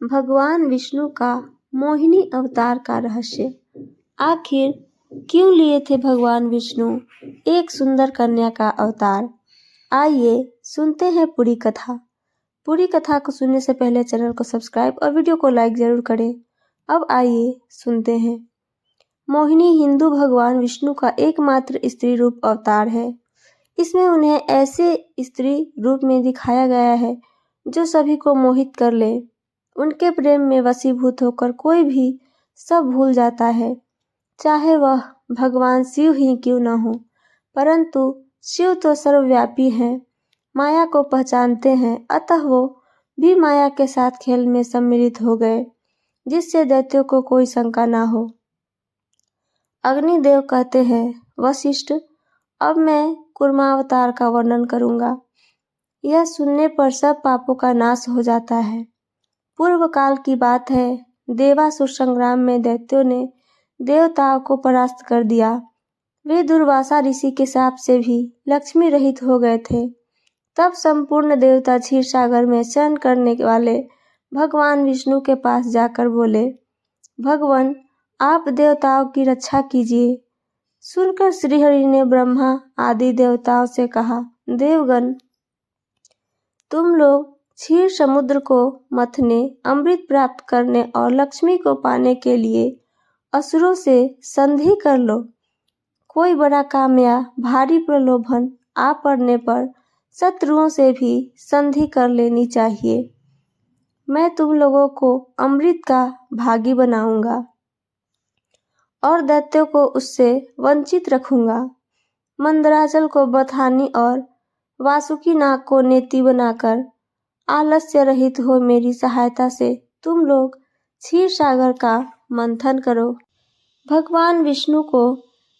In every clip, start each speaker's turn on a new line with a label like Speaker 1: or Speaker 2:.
Speaker 1: भगवान विष्णु का मोहिनी अवतार का रहस्य। आखिर क्यों लिए थे भगवान विष्णु एक सुंदर कन्या का अवतार? आइए सुनते हैं पूरी कथा। पूरी कथा को सुनने से पहले चैनल को सब्सक्राइब और वीडियो को लाइक जरूर करें। अब आइए सुनते हैं। मोहिनी हिंदू भगवान विष्णु का एकमात्र स्त्री रूप अवतार है। इसमें उन्हें ऐसे स्त्री रूप में दिखाया गया है जो सभी को मोहित कर ले। उनके प्रेम में वशीभूत होकर कोई भी सब भूल जाता है, चाहे वह भगवान शिव ही क्यों न हो। परंतु शिव तो सर्वव्यापी हैं, माया को पहचानते हैं, अतः वो भी माया के साथ खेल में सम्मिलित हो गए, जिससे दैत्यों को कोई शंका ना हो। अग्निदेव कहते हैं, वशिष्ठ, अब मैं कूर्मावतार का वर्णन करूंगा। यह सुनने पर सब पापों का नाश हो जाता है। पूर्व काल की बात है, देवासुर संग्राम में दैत्यों ने देवताओं को परास्त कर दिया। वे दुर्वासा ऋषि के शाप से भी लक्ष्मी रहित हो गए थे। तब संपूर्ण देवता क्षीर सागर में शयन करने वाले भगवान विष्णु के पास जाकर बोले, भगवान, आप देवताओं की रक्षा कीजिए। सुनकर श्रीहरि ने ब्रह्मा आदि देवताओं से कहा, देवगण, तुम लोग क्षीर समुद्र को मथने, अमृत प्राप्त करने और लक्ष्मी को पाने के लिए असुरों से संधि कर लो। कोई बड़ा काम या भारी प्रलोभन आ पड़ने पर शत्रुओं से भी संधि कर लेनी चाहिए। मैं तुम लोगों को अमृत का भागी बनाऊंगा और दैत्यों को उससे वंचित रखूंगा। मंदराचल को बथानी और वासुकी नाग को नेति बनाकर आलस्य रहित हो मेरी सहायता से तुम लोग क्षीर सागर का मंथन करो। भगवान विष्णु को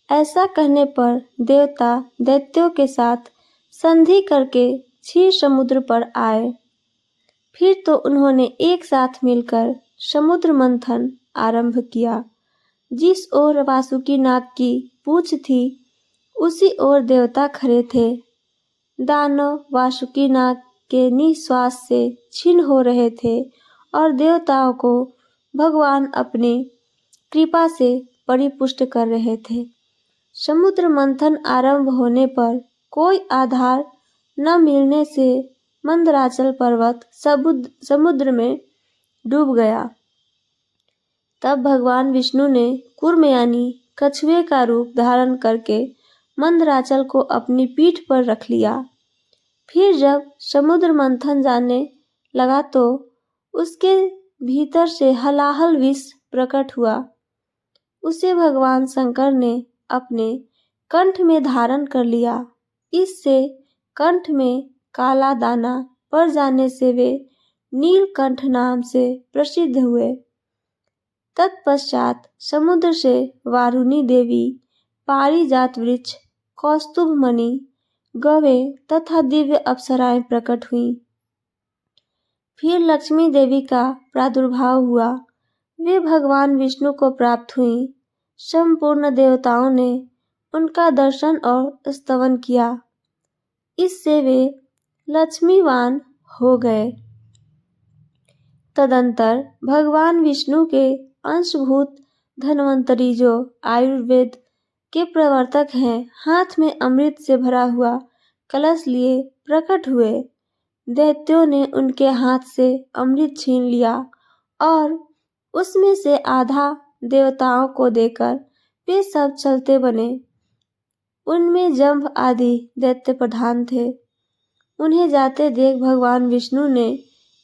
Speaker 1: ऐसा कहने पर देवता दैत्यों के साथ संधि करके क्षीर समुद्र पर आए। फिर तो उन्होंने एक साथ मिलकर समुद्र मंथन आरंभ किया। जिस ओर वासुकी नाग की पूंछ थी, उसी ओर देवता खड़े थे। दानव वासुकी नाग के निश्वास से क्षीण हो रहे थे और देवताओं को भगवान अपनी कृपा से परिपुष्ट कर रहे थे। समुद्र मंथन आरंभ होने पर कोई आधार न मिलने से मंदराचल पर्वत समुद्र में डूब गया। तब भगवान विष्णु ने कूर्म यानी कछुए का रूप धारण करके मंदराचल को अपनी पीठ पर रख लिया। फिर जब समुद्र मंथन जाने लगा तो उसके भीतर से हलाहल विष प्रकट हुआ। उसे भगवान शंकर ने अपने कंठ में धारण कर लिया। इससे कंठ में काला दाना पड़ जाने से वे नीलकंठ नाम से प्रसिद्ध हुए। तत्पश्चात समुद्र से वारुणी देवी, पारिजात वृक्ष, कौस्तुभ मणि, गवे तथा दिव्य अप्सराएं प्रकट हुईं। फिर लक्ष्मी देवी का प्रादुर्भाव हुआ। वे भगवान विष्णु को प्राप्त हुईं। संपूर्ण देवताओं ने उनका दर्शन और स्तवन किया। इससे वे लक्ष्मीवान हो गए। तदंतर भगवान विष्णु के अंशभूत धन्वंतरी, जो आयुर्वेद के प्रवर्तक हैं, हाथ में अमृत से भरा हुआ कलश लिए प्रकट हुए। दैत्यों ने उनके हाथ से अमृत छीन लिया और उसमें से आधा देवताओं को देकर वे सब चलते बने। उनमें जंभ आदि दैत्य प्रधान थे। उन्हें जाते देख भगवान विष्णु ने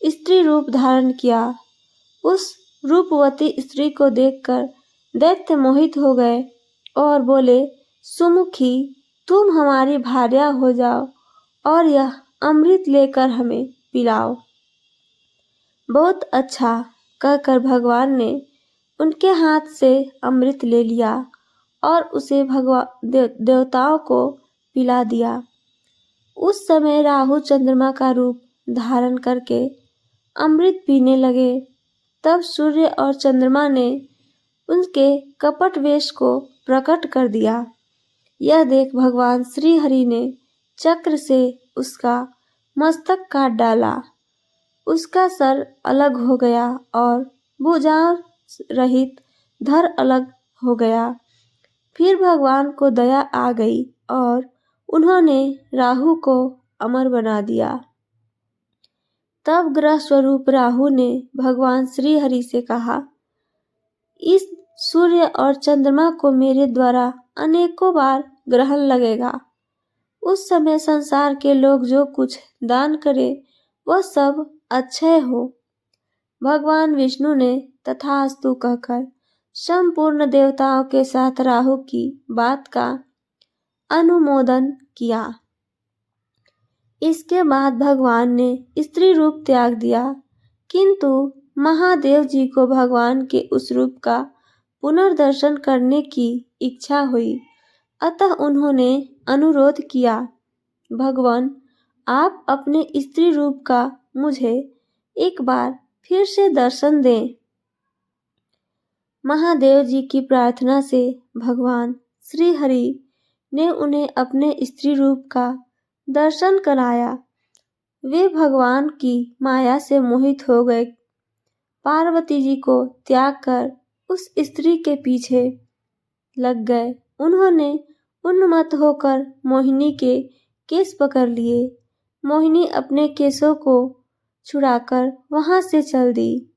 Speaker 1: स्त्री रूप धारण किया। उस रूपवती स्त्री को देखकर दैत्य मोहित हो गए और बोले, सुमुखी, तुम हमारी भार्या हो जाओ और यह अमृत लेकर हमें पिलाओ। बहुत अच्छा कहकर भगवान ने उनके हाथ से अमृत ले लिया और उसे देवताओं को पिला दिया। उस समय राहु चंद्रमा का रूप धारण करके अमृत पीने लगे। तब सूर्य और चंद्रमा ने उनके कपट वेश को प्रकट कर दिया। यह देख भगवान श्री हरि ने चक्र से उसका मस्तक काट डाला। उसका सर अलग हो गया और भुजाओं रहित धड़ अलग हो गया। फिर भगवान को दया आ गई और उन्होंने राहु को अमर बना दिया। तब ग्रह स्वरूप राहु ने भगवान श्री हरि से कहा, इस सूर्य और चंद्रमा को मेरे द्वारा अनेकों बार ग्रहण लगेगा। उस समय संसार के लोग जो कुछ दान करे वह सब अक्षय हो। भगवान विष्णु ने तथास्तु कहकर संपूर्ण देवताओं के साथ राहु की बात का अनुमोदन किया। इसके बाद भगवान ने स्त्री रूप त्याग दिया, किंतु महादेव जी को भगवान के उस रूप का पुनर्दर्शन करने की इच्छा हुई, अतः उन्होंने अनुरोध किया, भगवान आप अपने स्त्री रूप का मुझे एक बार फिर से दर्शन दें। महादेव जी की प्रार्थना से भगवान श्री हरि ने उन्हें अपने स्त्री रूप का दर्शन कराया। वे भगवान की माया से मोहित हो गए। पार्वती जी को त्याग कर उस स्त्री के पीछे लग गए। उन्होंने उन्मत्त होकर मोहिनी के केस पकड़ लिए। मोहिनी अपने केसों को छुड़ाकर वहां से चल दी।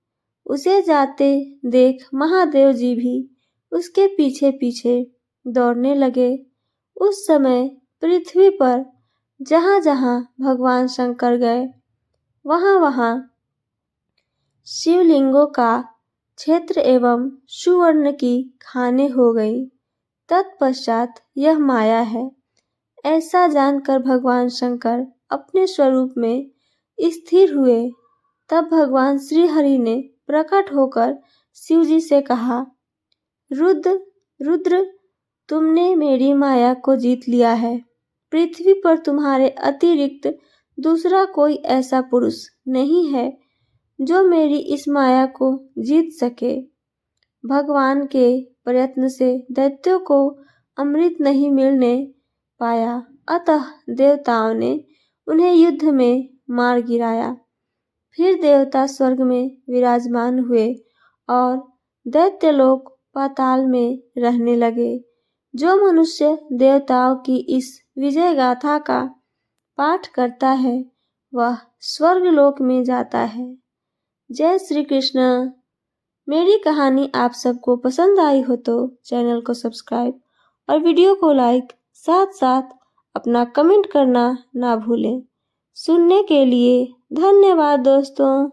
Speaker 1: उसे जाते देख महादेव जी भी उसके पीछे पीछे दौड़ने लगे। उस समय पृथ्वी पर जहां जहां भगवान शंकर गए वहां वहां शिवलिंगों का क्षेत्र एवं सुवर्ण की खानें हो गई। तत्पश्चात यह माया है, ऐसा जानकर भगवान शंकर अपने स्वरूप में स्थिर हुए। तब भगवान श्री हरि ने प्रकट होकर शिव जी से कहा, रुद्र तुमने मेरी माया को जीत लिया है। पृथ्वी पर तुम्हारे अतिरिक्त दूसरा कोई ऐसा पुरुष नहीं है जो मेरी इस माया को जीत सके। भगवान के प्रयत्न से दैत्यों को अमृत नहीं मिलने पाया, अतः देवताओं ने उन्हें युद्ध में मार गिराया। फिर देवता स्वर्ग में विराजमान हुए और दैत्य लोग पाताल में रहने लगे। जो मनुष्य देवताओं की इस विजय गाथा का पाठ करता है वह स्वर्ग लोक में जाता है। जय श्री कृष्ण। मेरी कहानी आप सबको पसंद आई हो तो चैनल को सब्सक्राइब और वीडियो को लाइक, साथ साथ अपना कमेंट करना ना भूलें। सुनने के लिए धन्यवाद दोस्तों।